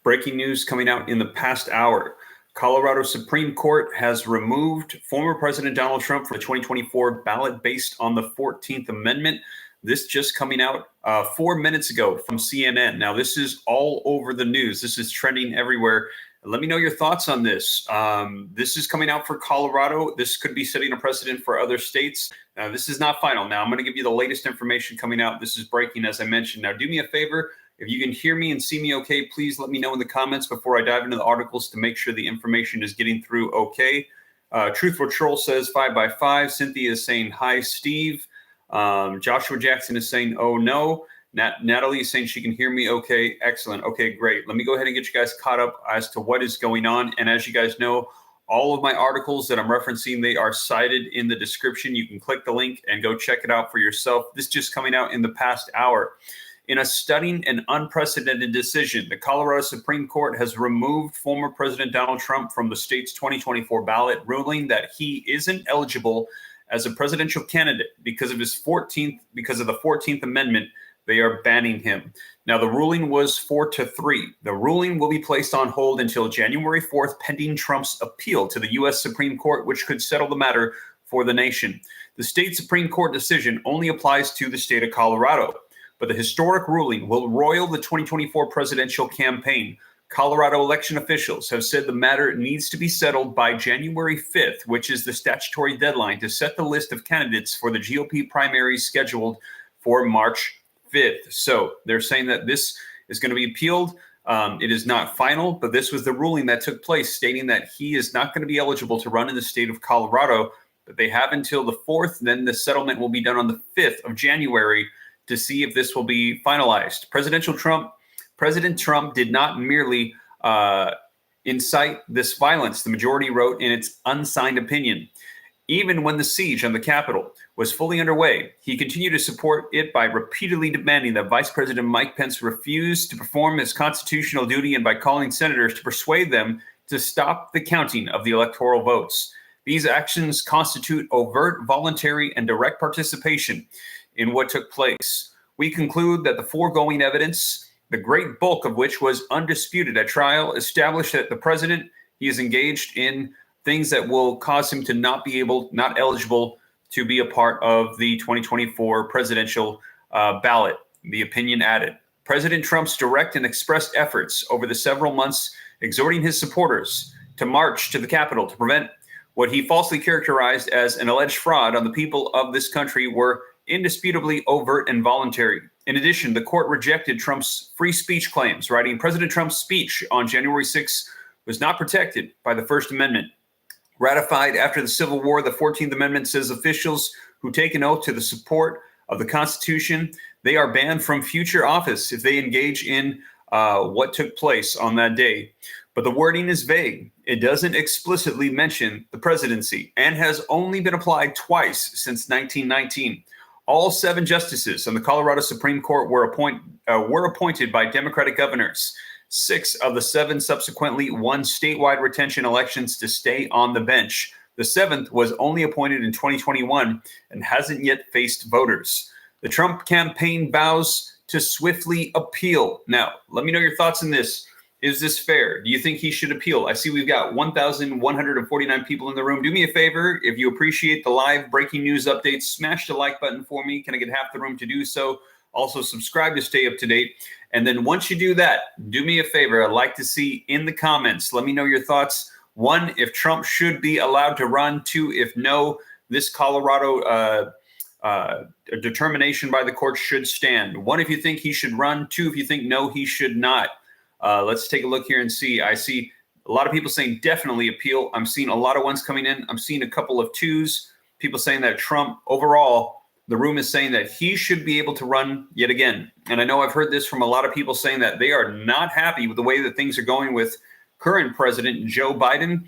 Breaking news coming out in the past hour. Colorado Supreme Court has removed former President Donald Trump from the 2024 ballot based on the 14th Amendment. This just coming out 4 minutes ago from CNN. Now, this is all over the news. This is trending everywhere. Let me know your thoughts on this. This is coming out for Colorado. This could be setting a precedent for other states. This is not final. Now, I'm going to give you the latest information coming out. This is breaking, as I mentioned. Now, do me a favor. If you can hear me and see me okay, please let me know in the comments before I dive into the articles to make sure the information is getting through okay. Truthful Troll says 5x5. Cynthia is saying, hi, Steve. Joshua Jackson is saying, oh, no. Natalie is saying she can hear me okay. Excellent. Okay, great. Let me go ahead and get you guys caught up as to what is going on. And as you guys know, all of my articles that I'm referencing, they are cited in the description. You can click the link and go check it out for yourself. This just coming out in the past hour. In a stunning and unprecedented decision, the Colorado Supreme Court has removed former President Donald Trump from the state's 2024 ballot, ruling that he isn't eligible as a presidential candidate because of the 14th Amendment. They are banning him. Now, the ruling was 4-3. The ruling will be placed on hold until January 4th, pending Trump's appeal to the U.S. Supreme Court, which could settle the matter for the nation. The state Supreme Court decision only applies to the state of Colorado, but the historic ruling will roil the 2024 presidential campaign. Colorado election officials have said the matter needs to be settled by January 5th, which is the statutory deadline to set the list of candidates for the GOP primaries scheduled for March 5th. So they're saying that this is going to be appealed. It is not final, but this was the ruling that took place, stating that he is not going to be eligible to run in the state of Colorado, but they have until the 4th. Then the settlement will be done on the 5th of January to see if this will be finalized. President Trump did not merely incite this violence, the majority wrote in its unsigned opinion. Even when the siege on the Capitol was fully underway, he continued to support it by repeatedly demanding that Vice President Mike Pence refuse to perform his constitutional duty and by calling senators to persuade them to stop the counting of the electoral votes. These actions constitute overt, voluntary, and direct participation in what took place. We conclude that the foregoing evidence, the great bulk of which was undisputed at trial, established that the president, he is engaged in things that will cause him to not eligible to be a part of the 2024 presidential ballot. The opinion added, President Trump's direct and expressed efforts over the several months exhorting his supporters to march to the Capitol to prevent what he falsely characterized as an alleged fraud on the people of this country were indisputably overt and voluntary. In addition, the court rejected Trump's free speech claims, writing, President Trump's speech on January 6 was not protected by the First Amendment. Ratified after the Civil War, the 14th Amendment says officials who take an oath to the support of the Constitution, they are banned from future office if they engage in what took place on that day. But the wording is vague. It doesn't explicitly mention the presidency and has only been applied twice since 1919. All 7 justices on the Colorado Supreme Court were appointed by Democratic governors. 6 of the 7 subsequently won statewide retention elections to stay on the bench. The 7th was only appointed in 2021 and hasn't yet faced voters. The Trump campaign vows to swiftly appeal. Now, let me know your thoughts on this. Is this fair? Do you think he should appeal? I see we've got 1,149 people in the room. Do me a favor. If you appreciate the live breaking news updates, smash the like button for me. Can I get half the room to do so? Also, subscribe to stay up to date. And then once you do that, do me a favor. I'd like to see in the comments, let me know your thoughts. 1, if Trump should be allowed to run. 2, if no, this Colorado determination by the court should stand. 1, if you think he should run. 2, if you think no, he should not. Let's take a look here and see. I see a lot of people saying definitely appeal. I'm seeing a lot of ones coming in. I'm seeing a couple of 2s. People saying that Trump overall, the room is saying that he should be able to run yet again. And I know I've heard this from a lot of people saying that they are not happy with the way that things are going with current President Joe Biden,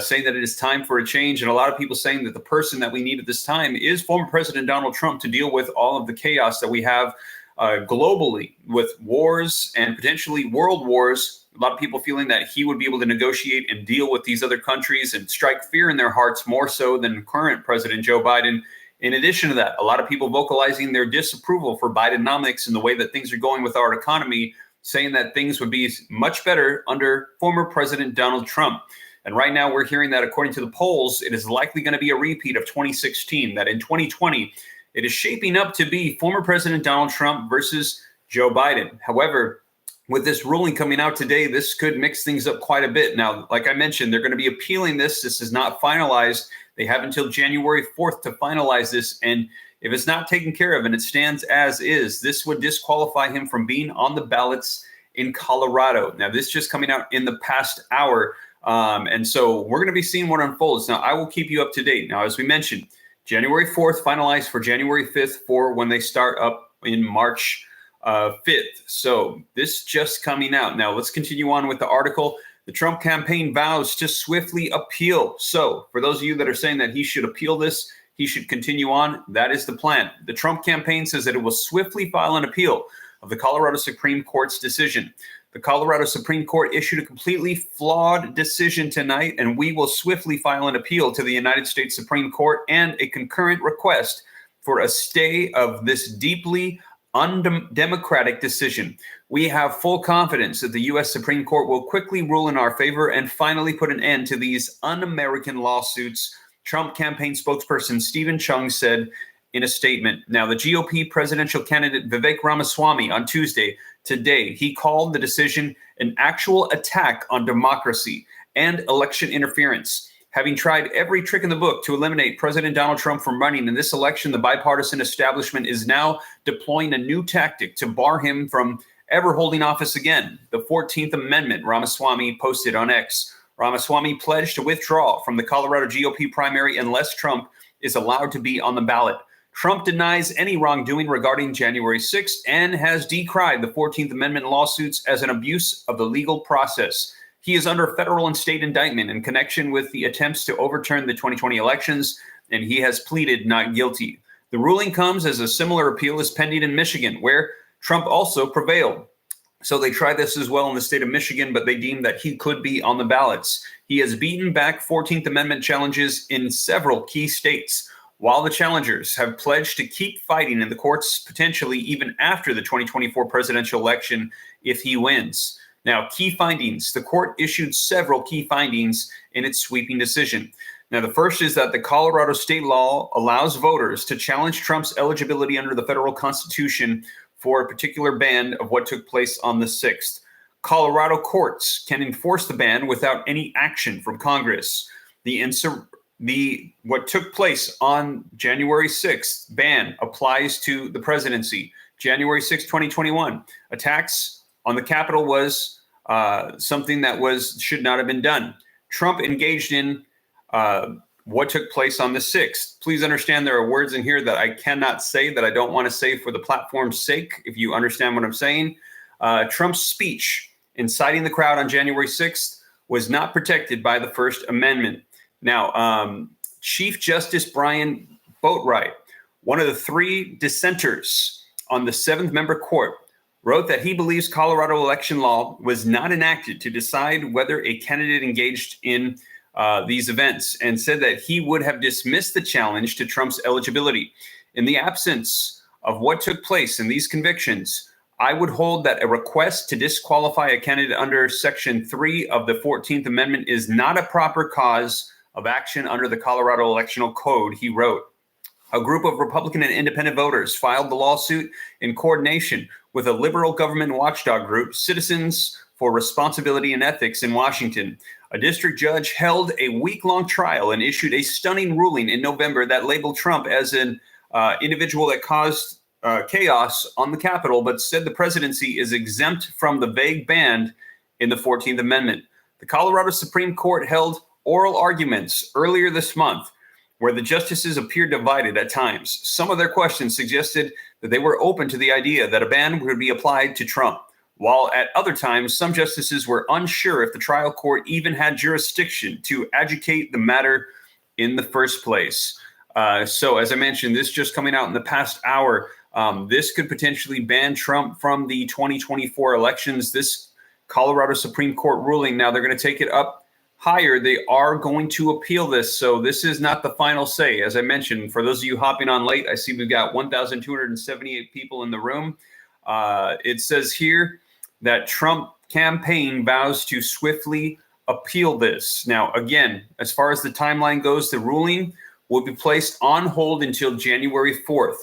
saying that it is time for a change. And a lot of people saying that the person that we need at this time is former President Donald Trump to deal with all of the chaos that we have globally with wars and potentially world wars. A lot of people feeling that he would be able to negotiate and deal with these other countries and strike fear in their hearts more so than current President Joe Biden. In addition to that, a lot of people vocalizing their disapproval for Bidenomics and the way that things are going with our economy, saying that things would be much better under former President Donald Trump. And right now we're hearing that according to the polls, it is likely going to be a repeat of 2016, that in 2020, it is shaping up to be former President Donald Trump versus Joe Biden. However, with this ruling coming out today, this could mix things up quite a bit. Now, like I mentioned, they're going to be appealing this. This is not finalized. They have until January 4th to finalize this. And if it's not taken care of and it stands as is, this would disqualify him from being on the ballots in Colorado. Now, this just coming out in the past hour. And so we're going to be seeing what unfolds. Now, I will keep you up to date. Now, as we mentioned, January 4th finalized for January 5th for when they start up in March 5th. So this just coming out. Now, let's continue on with the article. The Trump campaign vows to swiftly appeal. So for those of you that are saying that he should appeal this, he should continue on, that is the plan. The Trump campaign says that it will swiftly file an appeal of the Colorado Supreme Court's decision. The Colorado Supreme Court issued a completely flawed decision tonight, and we will swiftly file an appeal to the United States Supreme Court and a concurrent request for a stay of this deeply undemocratic decision. We have full confidence that the U.S. Supreme Court will quickly rule in our favor and finally put an end to these un-American lawsuits, Trump campaign spokesperson Stephen Chung said in a statement. Now, the GOP presidential candidate Vivek Ramaswamy on Tuesday, today, he called the decision an actual attack on democracy and election interference. Having tried every trick in the book to eliminate President Donald Trump from running in this election, the bipartisan establishment is now deploying a new tactic to bar him from ever holding office again. The 14th Amendment, Ramaswamy posted on X. Ramaswamy pledged to withdraw from the Colorado GOP primary unless Trump is allowed to be on the ballot. Trump denies any wrongdoing regarding January 6th and has decried the 14th Amendment lawsuits as an abuse of the legal process. He is under federal and state indictment in connection with the attempts to overturn the 2020 elections, and he has pleaded not guilty. The ruling comes as a similar appeal is pending in Michigan, where Trump also prevailed. So they tried this as well in the state of Michigan, but they deemed that he could be on the ballots. He has beaten back 14th Amendment challenges in several key states, while the challengers have pledged to keep fighting in the courts, potentially even after the 2024 presidential election if he wins. Now, key findings. The court issued several key findings in its sweeping decision. Now, the first is that the Colorado state law allows voters to challenge Trump's eligibility under the federal constitution for a particular ban of what took place on the 6th. Colorado courts can enforce the ban without any action from Congress. What took place on January 6th ban applies to the presidency. January 6, 2021, attacks on the Capitol was something that should not have been done. Trump engaged in what took place on the 6th. Please understand there are words in here that I cannot say, that I don't want to say for the platform's sake, if you understand what I'm saying. Trump's speech inciting the crowd on January 6th was not protected by the First Amendment. Now, Chief Justice Brian Boatwright, one of the three dissenters on the 7th-member court, wrote that he believes Colorado election law was not enacted to decide whether a candidate engaged in these events, and said that he would have dismissed the challenge to Trump's eligibility. In the absence of what took place in these convictions, I would hold that a request to disqualify a candidate under Section 3 of the 14th Amendment is not a proper cause of action under the Colorado Electoral Code, he wrote. A group of Republican and independent voters filed the lawsuit in coordination with a liberal government watchdog group, Citizens for Responsibility and Ethics in Washington. A district judge held a week-long trial and issued a stunning ruling in November that labeled Trump as an individual that caused chaos on the Capitol, but said the presidency is exempt from the vague ban in the 14th Amendment. The Colorado Supreme Court held oral arguments earlier this month where the justices appeared divided at times. Some of their questions suggested that they were open to the idea that a ban would be applied to Trump, while at other times, some justices were unsure if the trial court even had jurisdiction to adjudicate the matter in the first place. So as I mentioned, this just coming out in the past hour, this could potentially ban Trump from the 2024 elections. This Colorado Supreme Court ruling, now they're going to take it up higher. They are going to appeal this. So this is not the final say. As I mentioned, for those of you hopping on late, I see we've got 1,278 people in the room. It says here that Trump campaign vows to swiftly appeal this. Now, again, as far as the timeline goes, the ruling will be placed on hold until January 4th.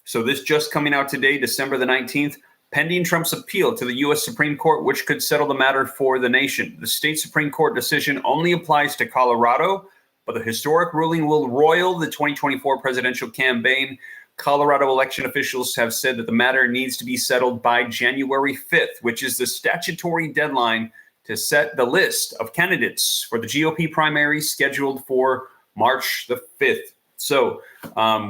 So this just coming out today, December the 19th, pending Trump's appeal to the U.S. Supreme Court, which could settle the matter for the nation. The state Supreme Court decision only applies to Colorado, but the historic ruling will roil the 2024 presidential campaign. Colorado election officials have said that the matter needs to be settled by January 5th, which is the statutory deadline to set the list of candidates for the GOP primary scheduled for March the 5th. So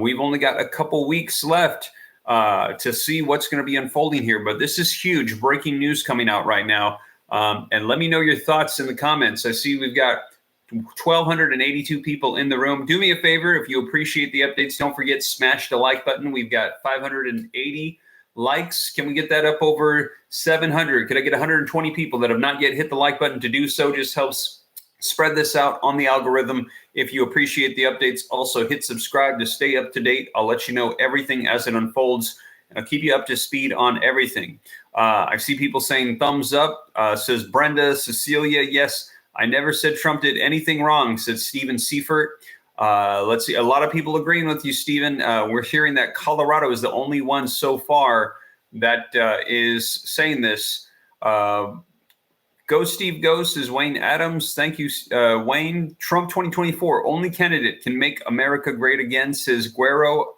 we've only got a couple weeks left to see what's going to be unfolding here. But this is huge breaking news coming out right now. And let me know your thoughts in the comments. I see we've got 1,282 people in the room. Do me a favor, if you appreciate the updates, don't forget, smash the like button. We've got 580 likes. Can we get that up over 700? Could I get 120 people that have not yet hit the like button? To do so just helps spread this out on the algorithm. If you appreciate the updates, also hit subscribe to stay up to date. I'll let you know everything as it unfolds, and I'll keep you up to speed on everything. I see people saying thumbs up, says Brenda. Cecilia, yes, I never said Trump did anything wrong, said Stephen Seifert. Let's see, a lot of people agreeing with you, Stephen. We're hearing that Colorado is the only one so far that is saying this. Go Steve Go, says Wayne Adams. Thank you, Wayne. Trump 2024, only candidate can make America great again, says Guero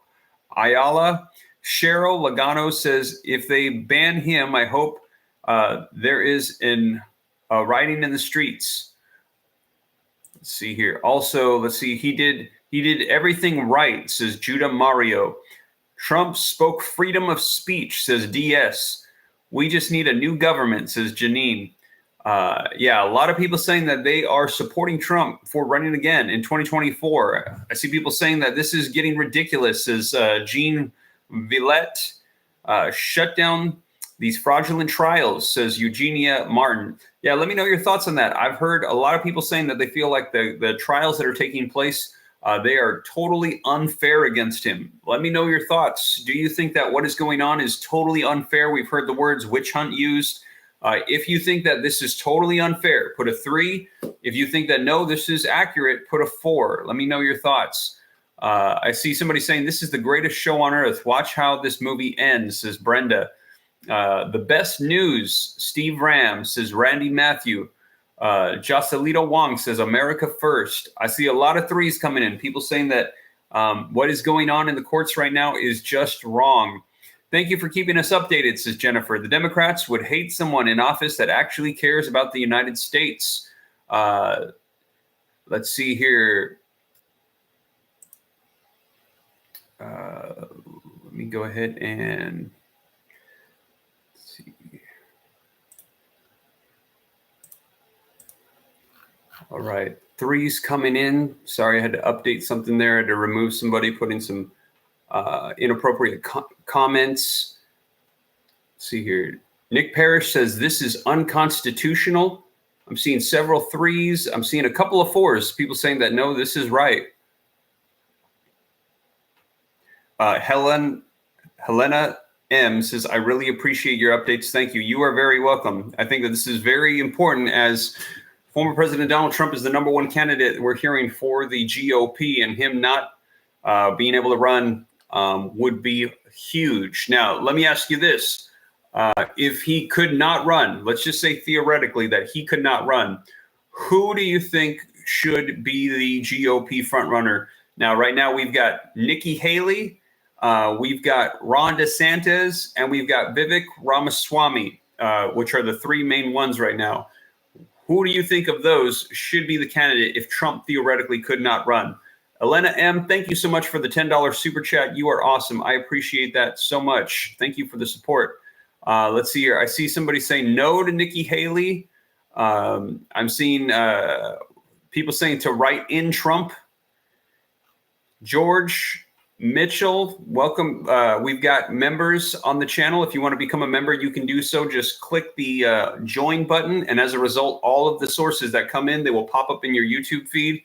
Ayala. Cheryl Logano says, if they ban him, I hope there is an rioting in the streets. Let's see here. Also, let's see. He did everything right, says Judah Mario. Trump spoke freedom of speech, says DS. We just need a new government, says Janine. Yeah, a lot of people saying that they are supporting Trump for running again in 2024. I see people saying that this is getting ridiculous, says Jean Villette. Shut down these fraudulent trials, says Eugenia Martin. Yeah, let me know your thoughts on that. I've heard a lot of people saying that they feel like the trials that are taking place, they are totally unfair against him. Let me know your thoughts. Do you think that what is going on is totally unfair? We've heard the words witch hunt used. If you think that this is totally unfair, put a 3. If you think that, no, this is accurate, put a 4. Let me know your thoughts. I see somebody saying this is the greatest show on earth. Watch how this movie ends, says Brenda. The best news, Steve Ram, says Randy Matthew. Jocelito Wong says America first. I see a lot of 3s coming in. People saying that what is going on in the courts right now is just wrong. Thank you for keeping us updated, says Jennifer. The Democrats would hate someone in office that actually cares about the United States. Let's see here. Let me go ahead and see. All right, 3s coming in. Sorry, I had to update something there. I had to remove somebody, putting some inappropriate comments. Let's see here. Nick Parrish says this is unconstitutional. I'm seeing several 3s. I'm seeing a couple of 4s. People saying that, no, this is right. Helena M says, I really appreciate your updates. Thank you. You are very welcome. I think that this is very important, as former President Donald Trump is the #1 candidate we're hearing for the GOP, and him not being able to run would be huge. Now, let me ask you this. If he could not run, let's just say theoretically that he could not run, who do you think should be the GOP frontrunner? Now, right now, we've got Nikki Haley, we've got Ron DeSantis, and we've got Vivek Ramaswamy, which are the 3 main ones right now. Who do you think of those should be the candidate if Trump theoretically could not run? Elena M., thank you so much for the $10 super chat. You are awesome. I appreciate that so much. Thank you for the support. Let's see here. I see somebody saying no to Nikki Haley. I'm seeing people saying to write in Trump. George Mitchell, welcome. We've got members on the channel. If you want to become a member, you can do so. Just click the join button. And as a result, all of the sources that come in, they will pop up in your YouTube feed.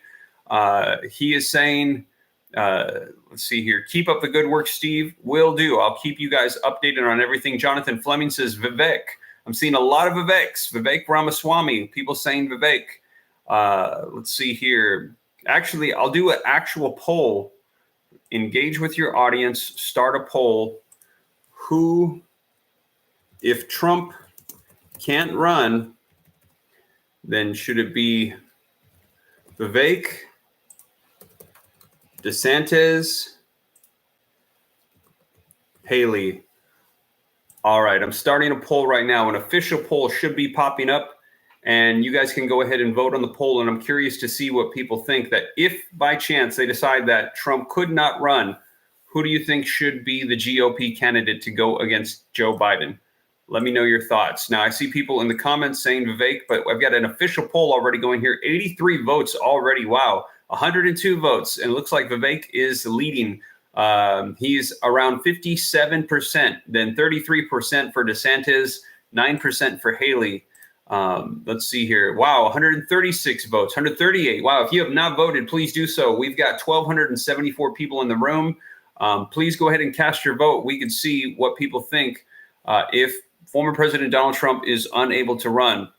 He is saying, let's see here. Keep up the good work, Steve. Will do. I'll keep you guys updated on everything. Jonathan Fleming says, Vivek, I'm seeing a lot of Viveks. Vivek Ramaswamy. People saying Vivek. Let's see here. Actually, I'll do an actual poll. Engage with your audience. Start a poll. Who, if Trump can't run, then should it be Vivek, DeSantis, Haley? All right, I'm starting a poll right now. An official poll should be popping up, and you guys can go ahead and vote on the poll. And I'm curious to see what people think, that if by chance they decide that Trump could not run, who do you think should be the GOP candidate to go against Joe Biden? Let me know your thoughts. Now, I see people in the comments saying Vivek, but I've got an official poll already going here. 83 votes already. Wow. 102 votes. And it looks like Vivek is leading. He's around 57%, then 33% for DeSantis, 9% for Haley. Let's see here. Wow, 136 votes, 138. Wow, if you have not voted, please do so. We've got 1,274 people in the room. Please go ahead and cast your vote. We can see what people think if former President Donald Trump is unable to run.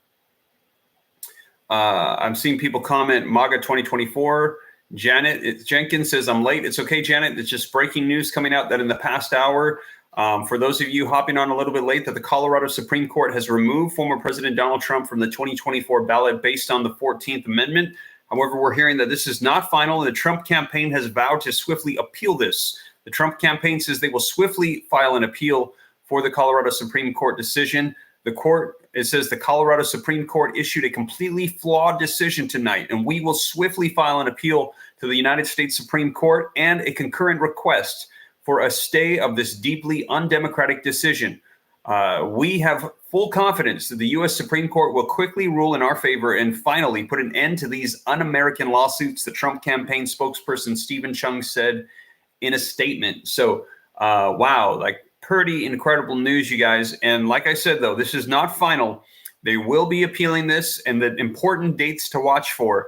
I'm seeing people comment MAGA 2024. Janet Jenkins says, I'm late. It's okay, Janet. It's just breaking news coming out that in the past hour, for those of you hopping on a little bit late, that the Colorado Supreme Court has removed former President Donald Trump from the 2024 ballot based on the 14th Amendment. However, we're hearing that this is not final, and the Trump campaign has vowed to swiftly appeal this. The Trump campaign says they will swiftly file an appeal for the Colorado Supreme Court decision. It says the Colorado Supreme Court issued a completely flawed decision tonight, and we will swiftly file an appeal to the United States Supreme Court and a concurrent request for a stay of this deeply undemocratic decision. We have full confidence that the U.S. Supreme Court will quickly rule in our favor and finally put an end to these un-American lawsuits, the Trump campaign spokesperson Stephen Chung said in a statement. So, wow, like, pretty incredible news, you guys. And like I said, though, this is not final. They will be appealing this, and the important dates to watch for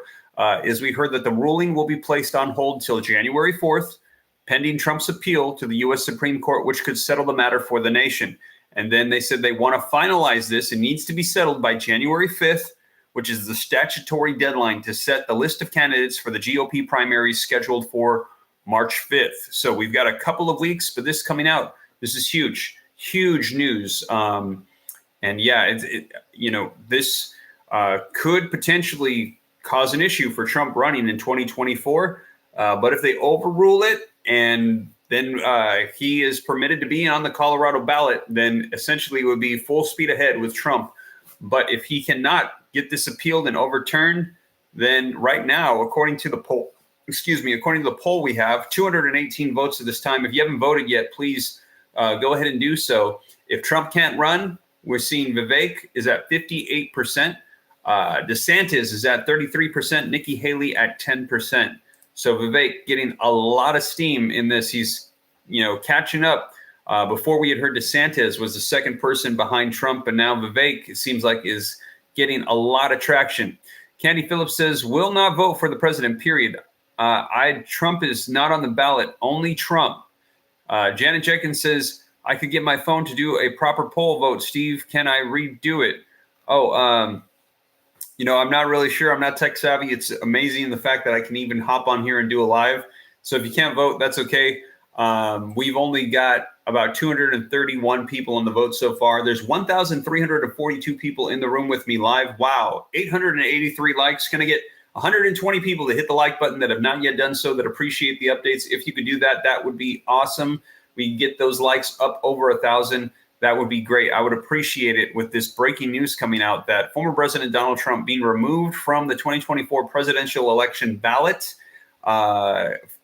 is we heard that the ruling will be placed on hold till January 4th, pending Trump's appeal to the U.S. Supreme Court, which could settle the matter for the nation. And then they said they want to finalize this. It needs to be settled by January 5th, which is the statutory deadline to set the list of candidates for the GOP primaries scheduled for March 5th. So we've got a couple of weeks, but this coming out. This is huge, huge news. And yeah, this could potentially cause an issue for Trump running in 2024. But if they overrule it and then he is permitted to be on the Colorado ballot, then essentially it would be full speed ahead with Trump. But if he cannot get this appealed and overturned, then right now, according to the poll we have 218 votes at this time. If you haven't voted yet, please go ahead and do so. If Trump can't run, we're seeing Vivek is at 58%. DeSantis is at 33%. Nikki Haley at 10%. So Vivek getting a lot of steam in this. He's, catching up. Before we had heard DeSantis was the second person behind Trump, and now Vivek, it seems like, is getting a lot of traction. Candy Phillips says, will not vote for the president, period. Trump is not on the ballot, only Trump. Janet Jenkins says, I could get my phone to do a proper poll vote. Steve, can I redo it? I'm not really sure. I'm not tech savvy. It's amazing the fact that I can even hop on here and do a live. So if you can't vote, that's okay. We've only got about 231 people on the vote so far. There's 1,342 people in the room with me live. Wow. 883 likes. Going to get 120 people to hit the like button that have not yet done so, that appreciate the updates. If you could do that, that would be awesome. We get those likes up over 1,000. That would be great. I would appreciate it with this breaking news coming out that former President Donald Trump being removed from the 2024 presidential election ballot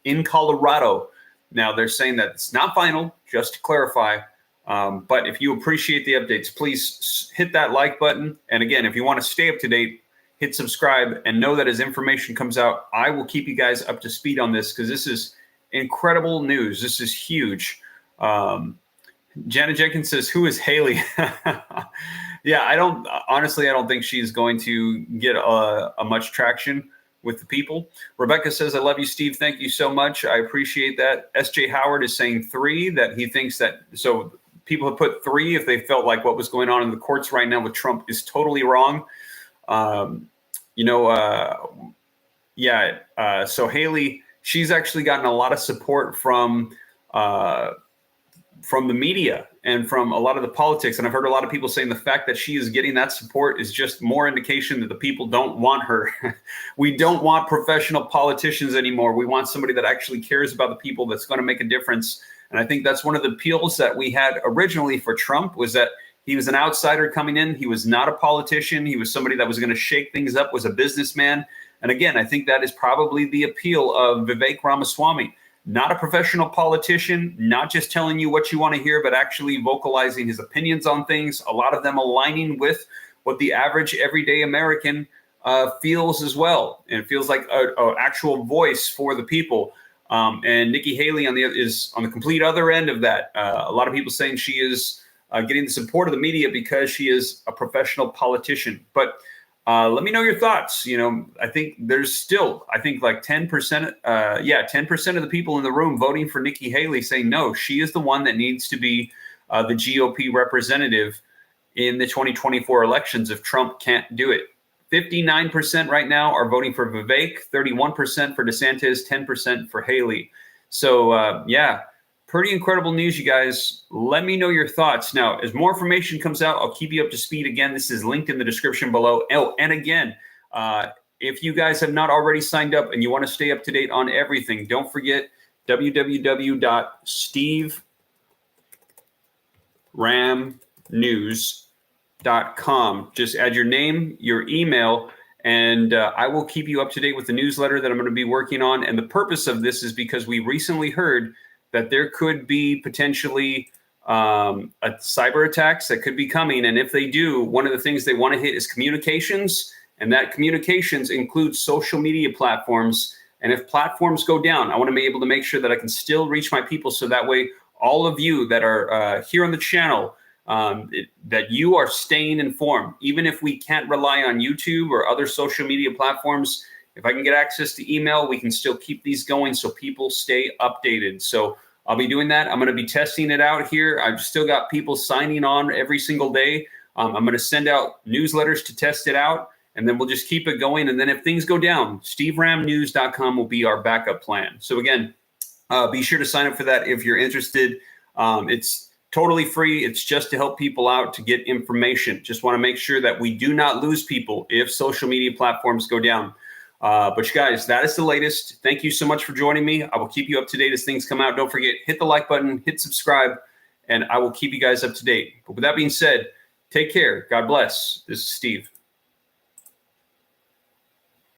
in Colorado. Now, they're saying that it's not final, just to clarify. But if you appreciate the updates, please hit that like button. And again, if you want to stay up to date, hit subscribe and know that as information comes out, I will keep you guys up to speed on this, because this is incredible news. This is huge. Janet Jenkins says, who is Haley? Yeah, I don't think she's going to get a much traction with the people. Rebecca says, I love you, Steve. Thank you so much. I appreciate that. SJ Howard is saying 3, that he thinks that, so people have put 3 if they felt like what was going on in the courts right now with Trump is totally wrong. So Haley, she's actually gotten a lot of support from the media and from a lot of the politics. And I've heard a lot of people saying the fact that she is getting that support is just more indication that the people don't want her. We don't want professional politicians anymore. We want somebody that actually cares about the people, that's going to make a difference. And I think that's one of the appeals that we had originally for Trump, was that he was an outsider coming in. He was not a politician. He was somebody that was going to shake things up, was a businessman. And again, I think that is probably the appeal of Vivek Ramaswamy. Not a professional politician, not just telling you what you want to hear, but actually vocalizing his opinions on things, a lot of them aligning with what the average everyday American feels as well. And it feels like an actual voice for the people. And Nikki Haley is on the complete other end of that. A lot of people saying she is getting the support of the media because she is a professional politician. But let me know your thoughts. I think there's still, like 10%, 10% of the people in the room voting for Nikki Haley, saying no, she is the one that needs to be the GOP representative in the 2024 elections if Trump can't do it. 59% right now are voting for Vivek, 31% for DeSantis, 10% for Haley. So, pretty incredible news, you guys. Let me know your thoughts. Now, as more information comes out, I'll keep you up to speed. Again, this is linked in the description below. Oh, and again, if you guys have not already signed up and you want to stay up to date on everything, don't forget www.steveramnews.com. Just add your name, your email, and I will keep you up to date with the newsletter that I'm going to be working on. And the purpose of this is because we recently heard that there could be potentially a cyber attacks that could be coming. And if they do, one of the things they want to hit is communications, and that communications includes social media platforms. And if platforms go down, I want to be able to make sure that I can still reach my people. So that way, all of you that are here on the channel, that you are staying informed, even if we can't rely on YouTube or other social media platforms. If I can get access to email, we can still keep these going so people stay updated. So I'll be doing that. I'm going to be testing it out here. I've still got people signing on every single day. I'm going to send out newsletters to test it out, and then we'll just keep it going. And then if things go down, steveramnews.com will be our backup plan. So again, be sure to sign up for that if you're interested. It's totally free. It's just to help people out, to get information. Just want to make sure that we do not lose people if social media platforms go down. But you guys, that is the latest. Thank you so much for joining me. I will keep you up to date as things come out. Don't forget, hit the like button, hit subscribe, and I will keep you guys up to date. But with that being said, take care. God bless. This is Steve.